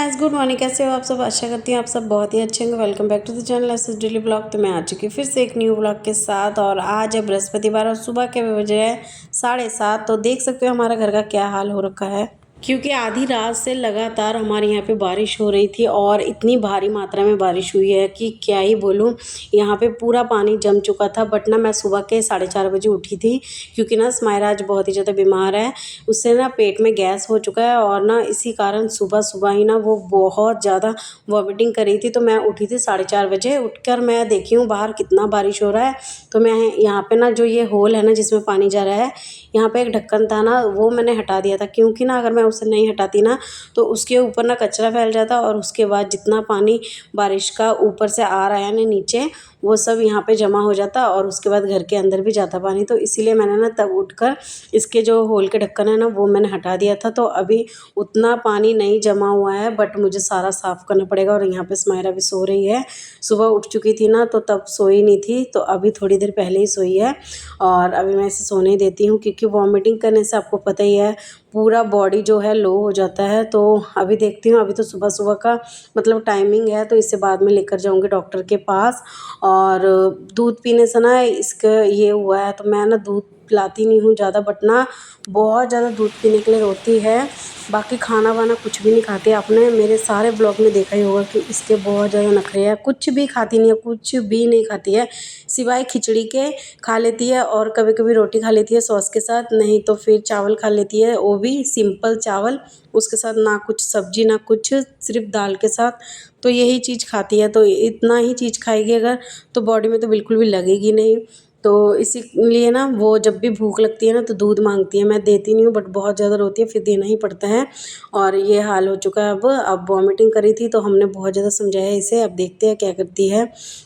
Guys, good morning. कैसे हो आप सब? आशा करती हूँ आप सब बहुत ही अच्छे होंगे। Welcome back to the channel SS daily blog. तो मैं आ चुकी फिर से एक न्यू ब्लॉग के साथ और आज है बृहस्पतिवार और सुबह के बजे है 7:30। तो देख सकते हो हमारा घर का क्या हाल हो रखा है, क्योंकि आधी रात से लगातार हमारे यहाँ पे बारिश हो रही थी और इतनी भारी मात्रा में बारिश हुई है कि क्या ही बोलूँ। यहाँ पे पूरा पानी जम चुका था। बट ना मैं सुबह के 4:30 बजे उठी थी, क्योंकि ना स्माइरा आज बहुत ही ज़्यादा बीमार है। उससे ना पेट में गैस हो चुका है और ना इसी कारण सुबह सुबह ही ना वो बहुत ज़्यादा वॉमिटिंग कर रही थी। तो मैं उठी थी 4:30 बजे। उठकर मैं देखी हूँ बाहर कितना बारिश हो रहा है। तो मैं यहाँ पे ना जो ये होल है ना जिसमें पानी जा रहा है, यहाँ पे एक ढक्कन था ना, वो मैंने हटा दिया था, क्योंकि ना अगर मैं उसे नहीं हटाती ना तो उसके ऊपर ना कचरा फैल जाता और उसके बाद जितना पानी बारिश का ऊपर से आ रहा है ना नीचे, वो सब यहाँ पे जमा हो जाता और उसके बाद घर के अंदर भी जाता पानी। तो इसीलिए मैंने ना तब उठकर इसके जो होल के ढक्कन है ना वो मैंने हटा दिया था। तो अभी उतना पानी नहीं जमा हुआ है, बट मुझे सारा साफ़ करना पड़ेगा। और यहाँ पे स्माइरा भी सो रही है। सुबह उठ चुकी थी ना तो तब सोई नहीं थी, तो अभी थोड़ी देर पहले ही सोई है और अभी मैं इसे सोने ही देती हूँ, क्योंकि वॉमिटिंग करने से आपको पता ही है पूरा बॉडी जो है लो हो जाता है। तो अभी देखती हूँ, अभी तो सुबह सुबह का मतलब टाइमिंग है, तो इससे बाद में लेकर जाऊँगी डॉक्टर के पास। और दूध पीने से ना इसका ये हुआ है, तो मैं ना दूध पिलाती नहीं हूँ ज़्यादा, बट ना बहुत ज़्यादा दूध पीने के लिए रोती है। बाकी खाना वाना कुछ भी नहीं खाती। आपने मेरे सारे ब्लॉग में देखा ही होगा कि इसके बहुत ज़्यादा नखरे हैं। कुछ भी खाती नहीं है, कुछ भी नहीं खाती है सिवाय खिचड़ी के खा लेती है और कभी कभी रोटी खा लेती है सॉस के साथ, नहीं तो फिर चावल खा लेती है, वो भी सिंपल चावल, उसके साथ ना कुछ सब्जी ना कुछ, सिर्फ दाल के साथ। तो यही चीज़ खाती है। तो इतना ही चीज़ खाएगी अगर, तो बॉडी में तो बिल्कुल भी लगेगी नहीं। तो इसीलिए ना वो जब भी भूख लगती है ना तो दूध मांगती है। मैं देती नहीं हूँ, बट बहुत ज़्यादा रोती है, फिर देना ही पड़ता है। और ये हाल हो चुका है। अब वॉमिटिंग करी थी तो हमने बहुत ज़्यादा समझाया इसे, अब देखते हैं क्या करती है।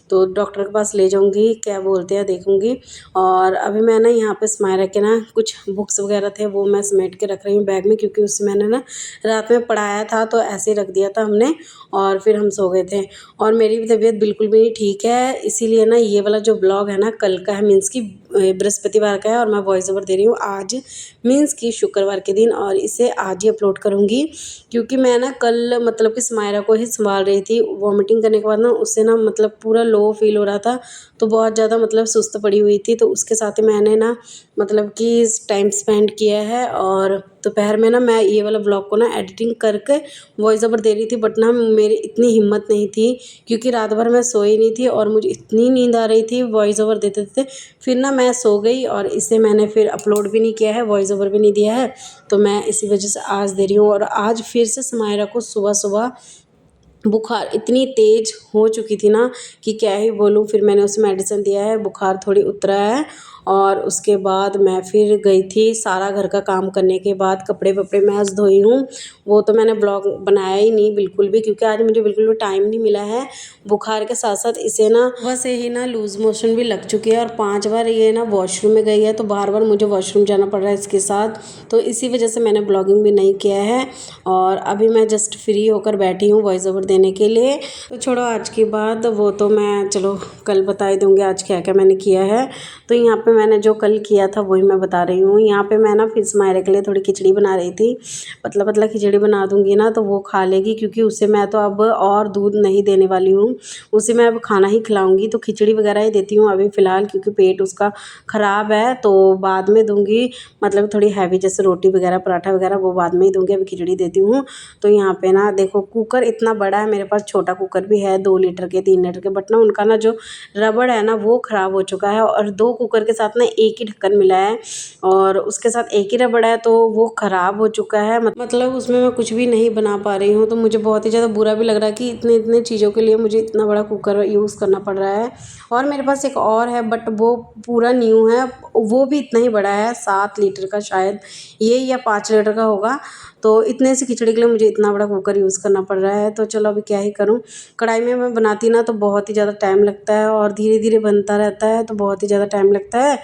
तो डॉक्टर के पास ले जाऊँगी, क्या बोलते हैं देखूँगी। और अभी मैं ना यहाँ पे स्माइरा के ना कुछ बुक्स वगैरह थे वो मैं समेट के रख रही हूँ बैग में, क्योंकि उससे मैंने ना रात में पढ़ाया था तो ऐसे ही रख दिया था हमने और फिर हम सो गए थे। और मेरी भी तबीयत बिल्कुल भी नहीं ठीक है, इसीलिए ना ये वाला जो ब्लॉग है ना कल का है, मीन्स की बृहस्पतिवार का है, और मैं वॉइस ओवर दे रही हूँ आज मीन्स की शुक्रवार के दिन, और इसे आज ही अपलोड करूँगी। क्योंकि मैं ना कल मतलब कि स्माइरा को ही संभाल रही थी। वॉमिटिंग करने के बाद ना उससे ना मतलब पूरा लो फील हो रहा था, तो बहुत ज़्यादा मतलब सुस्त पड़ी हुई थी। तो उसके साथ ही मैंने ना मतलब कि टाइम स्पेंड किया है। और दोपहर में ना मैं ये वाला ब्लॉग को ना एडिटिंग करके वॉइस ओवर दे रही थी, बट ना मेरी इतनी हिम्मत नहीं थी, क्योंकि रात भर मैं सोई नहीं थी और मुझे इतनी नींद आ रही थी वॉइस ओवर देते देते। फिर ना मैं सो गई और इसे मैंने फिर अपलोड भी नहीं किया है, वॉइस ओवर भी नहीं दिया है। तो मैं इसी वजह से आज दे रही हूँ। और आज फिर से समायरा को सुबह सुबह बुखार इतनी तेज़ हो चुकी थी ना कि क्या ही बोलूँ। फिर मैंने उसे मेडिसिन दिया है, बुखार थोड़ी उतरा है। और उसके बाद मैं फिर गई थी, सारा घर का काम करने के बाद कपड़े वपड़े मैं आज धोई हूँ। वो तो मैंने ब्लॉग बनाया ही नहीं बिल्कुल भी, क्योंकि आज मुझे बिल्कुल भी टाइम नहीं मिला है। बुखार के साथ साथ इसे ना सुबह से ही ना लूज़ मोशन भी लग चुकी है और 5 बार ये ना वॉशरूम में गई है, तो बार बार मुझे वॉशरूम जाना पड़ रहा है इसके साथ। तो इसी वजह से मैंने ब्लॉगिंग भी नहीं किया है। और अभी मैं जस्ट फ्री होकर बैठी हूँ वॉइस ओवर देने के लिए। तो छोड़ो आज की बात, वो तो मैं चलो कल बता ही दूँगी आज क्या क्या मैंने किया है। तो यहाँ पे मैंने जो कल किया था वही मैं बता रही हूँ। यहाँ पे मैं ना फिर स्माइरा के लिए थोड़ी खिचड़ी बना रही थी। पतला पतला खिचड़ी बना दूँगी ना तो वो खा लेगी, क्योंकि उसे मैं तो अब और दूध नहीं देने वाली हूँ, उसे मैं अब खाना ही खिलाऊँगी। तो खिचड़ी वगैरह ही देती हूँ अभी फ़िलहाल, क्योंकि पेट उसका ख़राब है। तो बाद में दूँगी, मतलब थोड़ी हैवी जैसे रोटी वगैरह पराठा वगैरह वो बाद में ही दूँगी, अभी खिचड़ी देती हूँ। तो यहाँ पे ना देखो कुकर इतना बड़ा है मेरे पास, छोटा कुकर भी है 2 लीटर के 3 लीटर के, बट ना उनका ना जो रबड़ है ना वो ख़राब हो चुका है। और 2 कुकर के साथ ना एक ही ढक्कन मिला है और उसके साथ एक ही रबड़ है, तो वो ख़राब हो चुका है। मतलब उसमें मैं कुछ भी नहीं बना पा रही हूँ। तो मुझे बहुत ही ज़्यादा बुरा भी लग रहा है कि इतने इतने चीज़ों के लिए मुझे इतना बड़ा कुकर यूज़ करना पड़ रहा है। और मेरे पास एक और है, बट वो पूरा न्यू है, वो भी इतना ही बड़ा है, 7 लीटर का शायद ये, या 5 लीटर का होगा। तो इतने से खिचड़ी के लिए मुझे इतना बड़ा कुकर यूज़ करना पड़ रहा है। तो चलो अभी क्या ही करूँ। कढ़ाई में मैं बनाती ना तो बहुत ही ज़्यादा टाइम लगता है और धीरे धीरे बनता रहता है, तो बहुत ही ज़्यादा टाइम लगता है।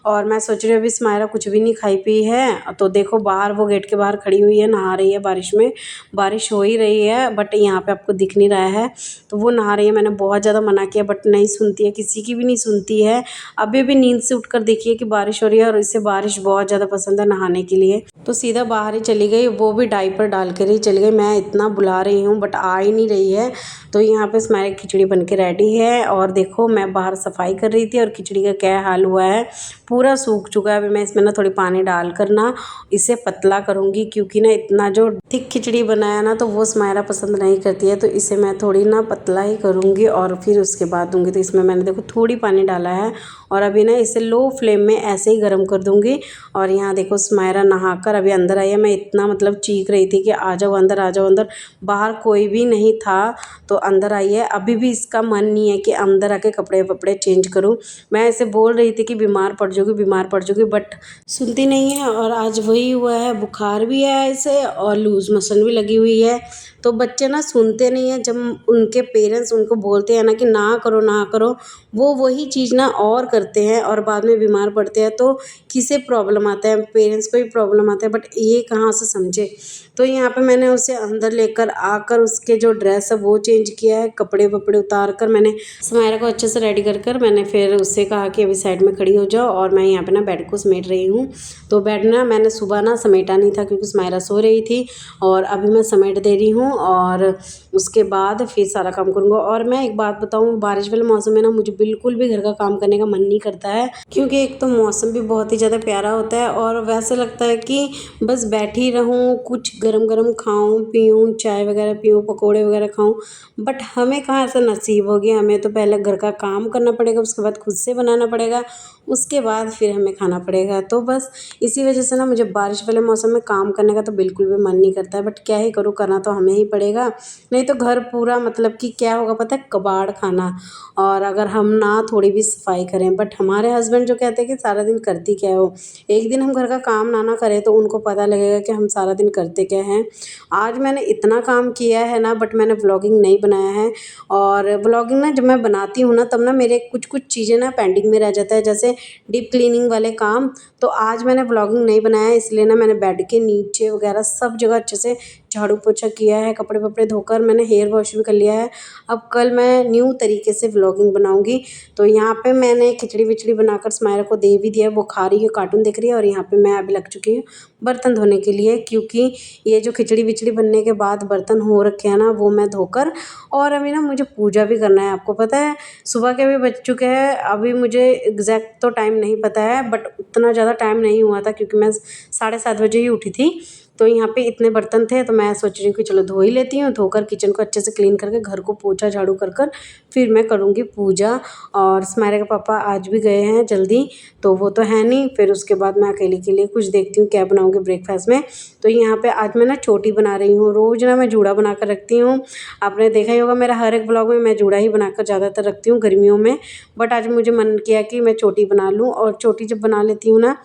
और मैं सोच रही हूँ अभी स्माइरा कुछ भी नहीं खाई पी है। तो देखो बाहर वो गेट के बाहर खड़ी हुई है, नहा रही है बारिश में। बारिश हो ही रही है बट यहाँ पे आपको दिख नहीं रहा है। तो वो नहा रही है, मैंने बहुत ज़्यादा मना किया बट नहीं सुनती है, किसी की भी नहीं सुनती है। अभी भी नींद से उठकर देखिए कि बारिश हो रही है और इसे बारिश बहुत ज़्यादा पसंद है नहाने के लिए। तो सीधा बाहर ही चली गई, वो भी डायपर डाल कर ही चली गई। मैं इतना बुला रही हूँ बट आ ही नहीं रही है। तो यहाँ पे स्माइल खिचड़ी बन के रेडी है और देखो मैं बाहर सफाई कर रही थी और खिचड़ी का क्या हाल हुआ है, पूरा सूख चुका है। अभी मैं इसमें ना थोड़ी पानी डाल कर ना इसे पतला करूँगी, क्योंकि ना इतना जो थिक खिचड़ी बनाया ना तो वो स्माइला पसंद नहीं करती है। तो इसे मैं थोड़ी ना पतला ही करूँगी और फिर उसके बाद दूँगी। तो इसमें मैंने देखो थोड़ी पानी डाला है और अभी ना इसे लो फ्लेम में ऐसे ही गर्म कर दूँगी। और यहाँ देखो स्माइला नहाकर अभी अंदर आई है। मैं इतना मतलब चीख रही थी कि आ जाओ अंदर, आ जाओ अंदर। बाहर कोई भी नहीं था तो अंदर आई है। अभी भी इसका मन नहीं है कि अंदर आके कपड़े वपड़े चेंज करूँ। मैं इसे बोल रही थी कि बीमार पड़ जाओगी, बीमार पड़ जाओगी, बट सुनती नहीं है। और आज वही हुआ है, बुखार भी है इसे और लूज़ मोशन भी लगी हुई है। तो बच्चे ना सुनते नहीं हैं, जब उनके पेरेंट्स उनको बोलते हैं ना कि ना करो ना करो, वो वही चीज़ ना और करते हैं और बाद में बीमार पड़ते हैं। तो किसे प्रॉब्लम आता है, पेरेंट्स को ही प्रॉब्लम आता है, बट ये कहाँ से समझे। तो यहाँ पे मैंने उसे अंदर लेकर आकर उसके जो ड्रेस है वो चेंज किया है, कपड़े वपड़े उतार कर मैंने समायरा को अच्छे से रेडी कर मैंने फिर उससे कहा कि अभी साइड में खड़ी हो जाओ और मैं यहाँ पे ना बेड को समेट रही हूँ। तो बेड ना मैंने सुबह ना समेटा नहीं था क्योंकि समायरा सो रही थी और अभी मैं समेट दे रही हूँ और उसके बाद फिर सारा काम करूँगा। और मैं एक बात बताऊँ, बारिश वाले मौसम में ना मुझे बिल्कुल भी घर का काम करने का मन नहीं करता है, क्योंकि एक तो मौसम भी बहुत ही ज़्यादा प्यारा होता है और वैसे लगता है कि बस बैठी रहूँ, कुछ गरम गरम खाऊं पीऊँ, चाय वगैरह पीऊँ, पकोड़े वगैरह खाऊं। बट हमें कहाँ ऐसा नसीब हो गया, हमें तो पहले घर का काम करना पड़ेगा, उसके बाद खुद से बनाना पड़ेगा, उसके बाद फिर हमें खाना पड़ेगा। तो बस इसी वजह से ना मुझे बारिश वाले मौसम में काम करने का तो बिल्कुल भी मन नहीं करता है। बट क्या ही करूँ, करना तो हमें ही पड़ेगा, नहीं तो घर पूरा मतलब कि क्या होगा पता है, कबाड़ खाना। और अगर हम ना थोड़ी भी सफाई करें, बट हमारे हस्बैंड जो कहते हैं कि सारा दिन करती क्या हो, एक दिन हम घर का काम ना करें तो उनको पता लगेगा कि हम सारा दिन करते क्या हैं। आज मैंने इतना काम किया है ना, बट मैंने व्लॉगिंग नहीं बनाया है। और व्लॉगिंग ना जब मैं बनाती हूँ ना तब ना मेरे कुछ कुछ चीज़ें ना पेंडिंग में रह जाता है, जैसे डीप क्लीनिंग वाले काम। तो आज मैंने व्लॉगिंग नहीं बनाया, इसलिए ना मैंने बेड के नीचे वगैरह सब जगह अच्छे से झाड़ू पोछा किया है, कपड़े वपड़े धोकर मैंने हेयर वॉश भी कर लिया है। अब कल मैं न्यू तरीके से व्लॉगिंग बनाऊंगी। तो यहाँ पे मैंने खिचड़ी विचड़ी बनाकर स्माइरा को दे भी दिया, वो खा रही है, कार्टून देख रही है। और यहाँ पे मैं अभी लग चुकी हूँ बर्तन धोने के लिए, क्योंकि ये जो खिचड़ी विचड़ी बनने के बाद बर्तन हो रखे हैं ना वो मैं धोकर, और अभी ना मुझे पूजा भी करना है। आपको पता है सुबह के भी बज चुके हैं, अभी मुझे एग्जैक्ट तो टाइम नहीं पता है, बट उतना ज़्यादा टाइम नहीं हुआ था क्योंकि मैं 7:30 बजे ही उठी थी। तो यहाँ पे इतने बर्तन थे तो मैं सोच रही हूँ कि चलो धो ही लेती हूँ, धोकर किचन को अच्छे से क्लीन करके घर को पोछा झाड़ू कर फिर मैं करूँगी पूजा। और स्माइरा के पापा आज भी गए हैं जल्दी, तो वो तो है नहीं। फिर उसके बाद मैं अकेले के लिए कुछ देखती हूँ क्या बनाऊँगी ब्रेकफास्ट में। तो यहाँ पे आज मैं ना चोटी बना रही हूँ। रोज़ ना मैं जूड़ा बना कर रखती हूँ, आपने देखा ही होगा मेरा हर एक ब्लॉग में मैं जूड़ा ही बनाकर ज़्यादातर रखती हूँ गर्मियों में। बट आज मुझे मन किया कि मैं चोटी बना लूँ, और चोटी जब बना लेती हूँ ना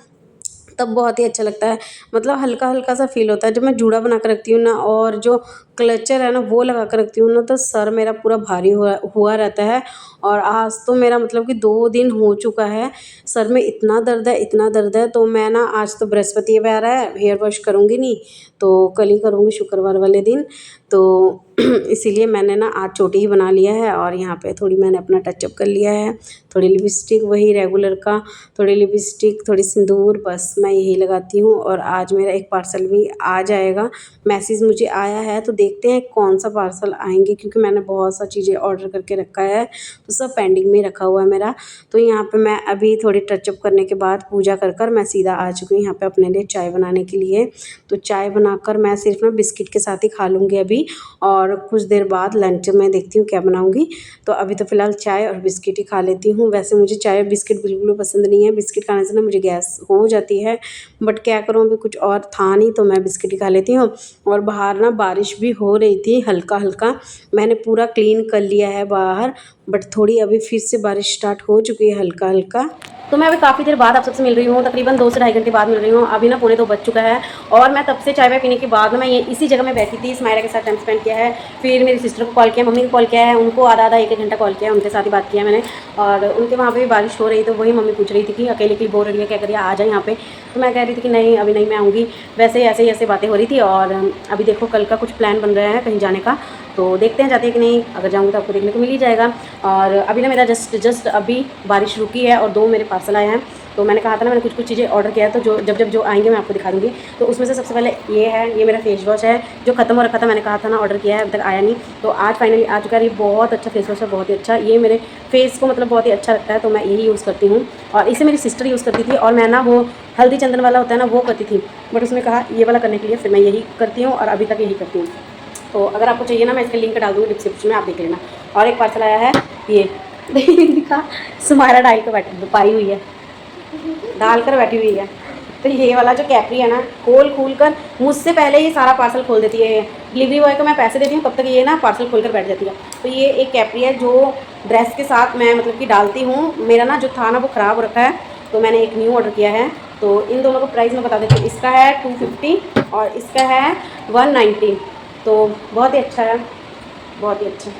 तब बहुत ही अच्छा लगता है, मतलब हल्का हल्का सा फील होता है। जब मैं जूड़ा बना कर रखती हूँ ना और जो क्लचर है ना वो लगा कर रखती हूँ ना, तो सर मेरा पूरा भारी हुआ हुआ रहता है। और आज तो मेरा मतलब कि 2 दिन हो चुका है, सर में इतना दर्द है, इतना दर्द है। तो मैं ना आज तो बृहस्पतिवार है, हेयर वॉश करूँगी नहीं, तो कल ही करूँगी शुक्रवार वाले दिन। तो इसीलिए मैंने ना आज चोटी ही बना लिया है। और यहाँ पे थोड़ी मैंने अपना टचअप कर लिया है, थोड़ी लिपस्टिक वही रेगुलर का, थोड़ी लिपस्टिक, थोड़ी सिंदूर, बस मैं यही लगाती हूँ। और आज मेरा एक पार्सल भी आ जाएगा, मैसेज मुझे आया है, तो देखते हैं कौन सा पार्सल आएंगे, क्योंकि मैंने बहुत सा चीज़ें ऑर्डर करके रखा है तो सब पेंडिंग में रखा हुआ है मेरा। तो यहाँ पे मैं अभी थोड़ी टचअप करने के बाद पूजा कर मैं सीधा आ चुकी हूँ यहाँ पे अपने लिए चाय बनाने के लिए। तो चाय बनाकर मैं सिर्फ ना बिस्किट के साथ ही खा लूँगी अभी, और कुछ देर बाद लंच में देखती हूँ क्या बनाऊँगी। तो अभी तो फ़िलहाल चाय और बिस्किट ही खा लेती हूँ। वैसे मुझे चाय और बिस्किट बिल्कुल भी पसंद नहीं है, बिस्किट खाने से ना मुझे गैस हो जाती है, बट क्या करूँ अभी कुछ और था नहीं तो मैं बिस्किट ही खा लेती हूँ। और बाहर ना बारिश भी हो रही थी हल्का हल्का, मैंने पूरा क्लीन कर लिया है बाहर, बट थोड़ी अभी फिर से बारिश स्टार्ट हो चुकी है हल्का हल्का। तो मैं अभी काफ़ी देर बाद आप सबसे मिल रही हूँ, तकरीबन 2 से ढाई घंटे बाद मिल रही हूँ। अभी ना पौने 2 बज चुका है और मैं तब से चाय वाय पीने के बाद मैं ये इसी जगह में बैठी थी, स्माइरा के साथ टाइम स्पेंड किया है। फिर मेरी सिस्टर को कॉल किया, मम्मी को कॉल किया है, उनको आधा आधा 1-1 घंटा कॉल किया है, उनके साथ ही बात किया मैंने। और उनके वहाँ पे भी बारिश हो रही, तो वही मम्मी पूछ रही थी कि अकेले के लिए बोर हो रही है क्या, करिए आ जाए यहाँ पे। तो मैं कह रही थी कि नहीं अभी नहीं, मैं आऊँगी। वैसे ही ऐसे ही ऐसे बातें हो रही थी और अभी देखो कल का कुछ प्लान बन रहा है कहीं जाने का, तो देखते हैं जाते हैं कि नहीं। अगर जाऊँगी तो आपको देखने को मिल ही जाएगा। और अभी ना मेरा जस्ट अभी बारिश रुकी है और 2 मेरे पार्सल आए हैं। तो मैंने कहा था ना मैंने कुछ चीज़ें ऑर्डर किया है, तो जो आएंगे मैं आपको दिखा दूँगी। तो उसमें से सबसे पहले ये है, ये मेरा फेस वॉश है जो ख़त्म हो रखा था, मैंने कहा था ना ऑर्डर किया है, अभी तक आया नहीं। तो आज फाइनली आ चुका है। ये बहुत अच्छा फेस वॉश है, बहुत ही अच्छा। ये मेरे फेस को मतलब बहुत ही अच्छा लगता है, तो मैं यही यूज़ करती हूँ। और इसे मेरी सिस्टर यूज़ करती थी और मैं ना वो हल्दी चंदन वाला होता है ना वो करती थी, बट उसने कहा ये वाला करने के लिए, फिर मैं यही करती हूँ और अभी तक यही करती हूँ। तो अगर आपको चाहिए ना मैं इसका लिंक डाल दूँगी डिस्क्रिप्शन में, आप देख लेना। और एक पार्सल आया है ये दिखा, सुमारा डाल कर पाई हुई है, डाल कर बैठी हुई है। तो ये वाला जो कैपरी है ना, खोल कर मुझसे पहले ये सारा पार्सल खोल देती है। डिलीवरी बॉय को मैं पैसे देती हूँ, तब तक ये ना पार्सल खोल कर बैठ जाती है। तो ये एक कैपरी है जो ड्रेस के साथ मैं मतलब कि डालती हूँ। मेरा ना जो था ना वो ख़राब हो रखा है, तो मैंने एक न्यू ऑर्डर किया है। तो इन दोनों का प्राइस मैं बता देती हूँ। इसका है 250 और इसका है 190। तो बहुत ही अच्छा है, बहुत ही अच्छा,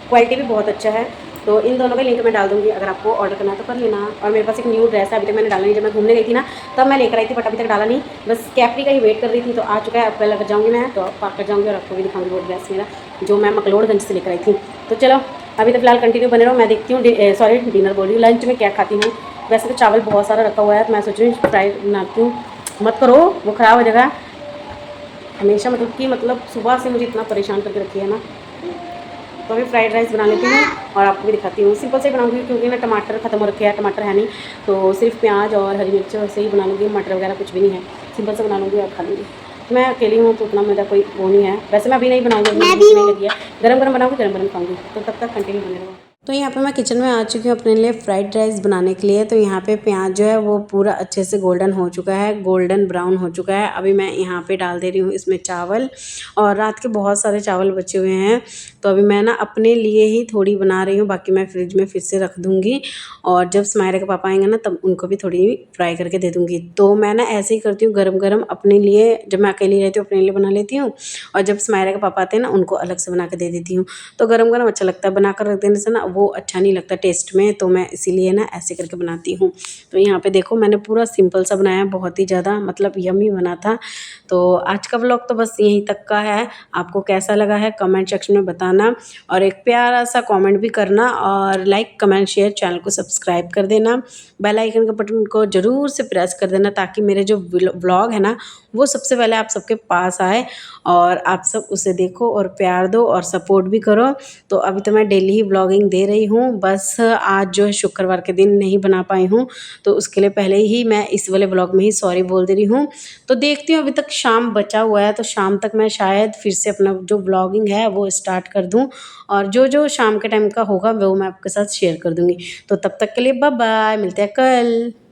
क्वालिटी भी बहुत अच्छा है। तो इन दोनों का लिंक मैं डाल दूँगी, अगर आपको ऑर्डर करना है तो कर लेना। और मेरे पास एक न्यू ड्रेस है, अभी तक मैंने डाला नहीं। जब मैं घूमने गई थी ना तब मैं लेकर आई थी, बट अभी तक डाला नहीं, बस कैपरी का ही वेट कर रही थी। तो आ चुका है, अब कल अगर जाऊँगी मैं तो पाक कर जाऊँगी और आपको भी दिखाऊँगी वो ड्रेस मेरा जो मैं मकलोडगंज से लेकर आई थी। तो चलो अभी तो फिलहाल कंटिन्यू बने रहो, मैं देखती हूँ सॉरी डिनर बोल रही हूँ, लंच में क्या खाती हूँ। वैसे तो चावल बहुत सारा रखा हुआ है, तो मैं सोच रही हूँ फ्राई बनाती हूँ। मत करो, वो ख़राब हो जाएगा। हमेशा मतलब सुबह से मुझे इतना परेशान करके रखी है ना। तो अभी फ्राइड राइस बना लेती हूँ और आपको भी दिखाती हूँ। सिंपल से ही बनाऊँगी क्योंकि ना टमाटर ख़त्म हो रखे हैं, टमाटर है नहीं, तो सिर्फ प्याज और हरी मिर्च से ही बना लूँगी। मटर वगैरह कुछ भी नहीं है, सिंपल से बना लूँगी और खा लूँगी। तो मैं अकेली हूँ तो उतना मेरा कोई वो नहीं है। वैसे मैं अभी नहीं बनाऊँगी, अभी नहीं लगी है। गरम गरम बनाऊँगी, गरम गरम खाऊँगी। तो तब तक कंटिन्यू बने रहो। तो यहाँ पे मैं किचन में आ चुकी हूँ अपने लिए फ्राइड राइस बनाने के लिए। तो यहाँ पे प्याज जो है वो पूरा अच्छे से गोल्डन हो चुका है, गोल्डन ब्राउन हो चुका है। अभी मैं यहाँ पे डाल दे रही हूँ इसमें चावल, और रात के बहुत सारे चावल बचे हुए हैं, तो अभी मैं ना अपने लिए ही थोड़ी बना रही हूँ, बाकी मैं फ्रिज में फिर से रख दूँगी। और जब स्माइरा के पापा आएंगे ना तब उनको भी थोड़ी फ्राई करके दे दूँगी। तो मैं ना ऐसे ही करती हूँ, गरम गरम अपने लिए, जब मैं अकेली रहती हूँ अपने लिए बना लेती हूँ, और जब स्माइरा के पापा आते हैं ना उनको अलग से बना के दे देती हूँ। तो गरम गरम अच्छा लगता है, बना कर रख देने से ना वो अच्छा नहीं लगता टेस्ट में, तो मैं इसीलिए ना ऐसे करके बनाती हूँ। तो यहाँ पे देखो मैंने पूरा सिंपल सा बनाया, बहुत ही ज़्यादा मतलब यम्मी बना था। तो आज का व्लॉग तो बस यहीं तक का है। आपको कैसा लगा है कमेंट सेक्शन में बताना, और एक प्यारा सा कमेंट भी करना, और लाइक कमेंट शेयर, चैनल को सब्सक्राइब कर देना, बेल आइकन के बटन को ज़रूर से प्रेस कर देना, ताकि मेरे जो व्लॉग है ना वो सबसे पहले आप सबके पास आए और आप सब उसे देखो और प्यार दो और सपोर्ट भी करो। तो अभी तो मैं डेली ही व्लॉगिंग दे रही हूँ, बस आज जो है शुक्रवार के दिन नहीं बना पाई हूँ, तो उसके लिए पहले ही मैं इस वाले व्लॉग में ही सॉरी बोल दे रही हूँ। तो देखती हूँ, अभी तक शाम बचा हुआ है, तो शाम तक मैं शायद फिर से अपना जो व्लॉगिंग है वो स्टार्ट कर दूँ, और जो शाम के टाइम का होगा वो मैं आपके साथ शेयर कर दूँगी। तो तब तक के लिए बाय बाय, मिलते हैं कल।